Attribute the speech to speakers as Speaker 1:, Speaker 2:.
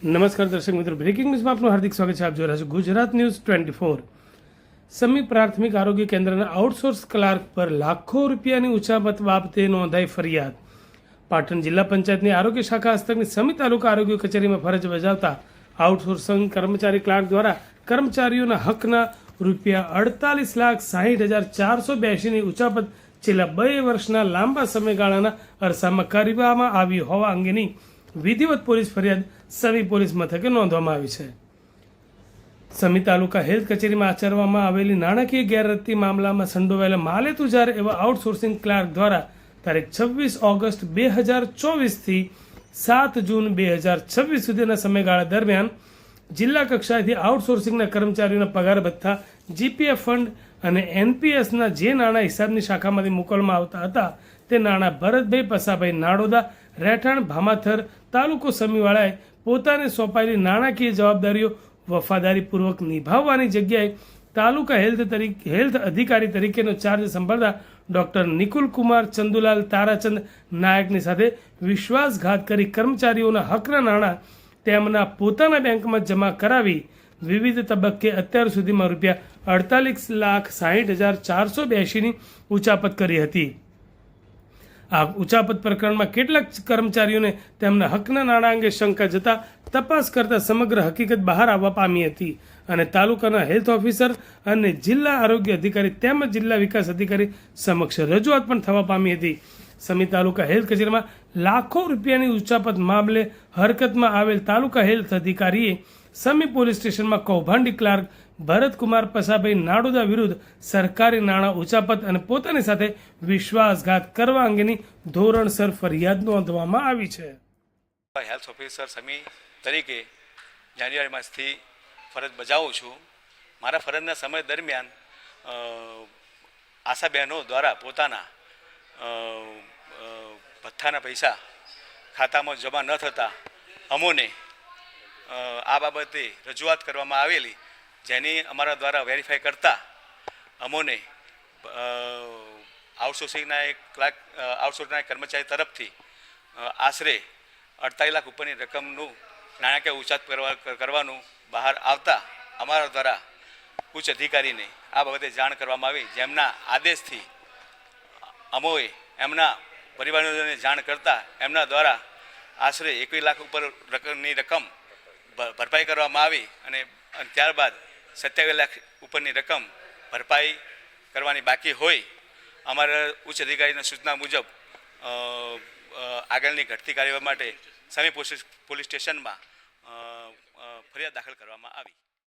Speaker 1: નમસ્કાર દર્શક મિત્રો, બ્રેકિંગ ન્યૂઝમાં આપનું હાર્દિક સ્વાગત છે. આપ જોઈ રહ્યા છો ગુજરાત ન્યૂઝ 24. સમી પ્રાથમિક આરોગ્ય કેન્દ્રના આઉટસોર્સ ક્લાર્ક પર લાખો રૂપિયાની ઉચાપત બાબતે નોંધાઈ ફરિયાદ. પાટણ જિલ્લા પંચાયતની આરોગ્ય શાખા હસ્તકની સમી તાલુકા આરોગ્ય કચેરીમાં ફરજ બજાવતા આઉટસોર્સિંગ કર્મચારી ક્લાર્ક દ્વારા કર્મચારીઓના હકના ₹48,60,482ની ઉચાપત છેલ્લા 2 વર્ષના લાંબા સમયગાળાના અરસામાં કરવામાં આવી હોવા અંગેની વિધિવત પોલીસ ફરિયાદ સમી પોલીસ મથકે નોંધવામાં આવી છે. સમી તાલુકા હેલ્થ કચેરીમાં આચરવામાં આવેલી નાણાકીય ગેરરીતિ મામલામાં સંડોવાયેલા માલેતુજાર એવા આઉટસોર્સિંગ ક્લાર્ક દ્વારા તારીખ 26 ઓગસ્ટ 2024થી 7 જૂન 2026 સુધીના સમયગાળા દરમિયાન જિલ્લા કક્ષાએથી આઉટસોર્સિંગના કર્મચારીઓના પગાર ભથ્થા, જીપીએફ ફંડ અને એનપીએસના જે નાણાં હિસાબની શાખામાંથી મોકલવામાં આવતા હતા તે નાણાં ભરતભાઈ પસાભાઈ નાડોદા, રહેઠાણ ભામાથર, તાલુકો સમીવાળાએ પોતાને સોંપાયેલી નાણાકીય જવાબદારીઓ વફાદારીપૂર્વક નિભાવવાની જગ્યાએ તાલુકા હેલ્થ અધિકારી તરીકેનો ચાર્જ સંભાળતા ડૉક્ટર નિકુલ કુમાર ચંદુલાલ તારાચંદ નાયકની સાથે વિશ્વાસઘાત કરી કર્મચારીઓના હકના નાણાં તેમના પોતાના બેંકમાં જમા કરાવી વિવિધ તબક્કે અત્યાર સુધીમાં ₹48,60,482ની ઉચાપત કરી હતી. આ ઉચાપત પ્રકરણમાં કેટલાક કર્મચારીઓને તેમના હકના નાણાં અંગે શંકા જતા તપાસ કરતા સમગ્ર હકીકત બહાર આવવા પામી હતી અને તાલુકાના હેલ્થ ઓફિસર અને જિલ્લા આરોગ્ય અધિકારી તેમજ જિલ્લા વિકાસ અધિકારી સમક્ષ રજૂઆત પણ થવા પામી હતી. સમી તાલુકા હેલ્થ કચેરીમાં લાખો રૂપિયાની ઉચાપત મામલે હરકતમાં આવેલ તાલુકા હેલ્થ અધિકારીએ સમી પોલીસ સ્ટેશનમાં કૌભાંડી ક્લાર્ક ભરતકુમાર પસાભાઈ નાડોદા વિરુદ્ધ સરકારી નાણાં ઉચાપત અને પોતાની સાથે વિશ્વાસઘાત કરવા અંગેની ધોરણસર ફરિયાદ નોંધવામાં આવી છે.
Speaker 2: હેલ્થ ઓફિસર સમી તરીકે જાન્યુઆરી માસથી ફરજ બજાવું છું. મારા ફરજના સમય દરમિયાન આશાબહેનો દ્વારા પોતાના ભથ્થાના પૈસા ખાતામાં જમા ન થતાં અમોને આ બાબતે રજૂઆત કરવામાં આવેલી, જેની અમારા દ્વારા વેરીફાઈ કરતા અમોને આઉટસોર્સિંગના કર્મચારી તરફથી આશરે 48 લાખ ઉપરની રકમનું નાણાકીય ઉચાપત કરવાનું બહાર આવતા અમારા દ્વારા ઉચ્ચ અધિકારીને આ બાબતે જાણ કરવામાં આવી, જેમના આદેશથી અમોએ એમના પરિવારજનોને જાણ કરતા એમના દ્વારા આશરે 21 લાખ ઉપર રકમની રકમ ભરપાઈ કરવામાં આવી અને ત્યારબાદ 27 લાખ ઉપરની રકમ ભરપાઈ કરવાની બાકી હોય અમારા ઉચ્ચ અધિકારીના સૂચના મુજબ આગળની ઘટતી કાર્યવાહી માટે સમી પોલીસ સ્ટેશનમાં ફરિયાદ દાખલ કરવામાં આવી.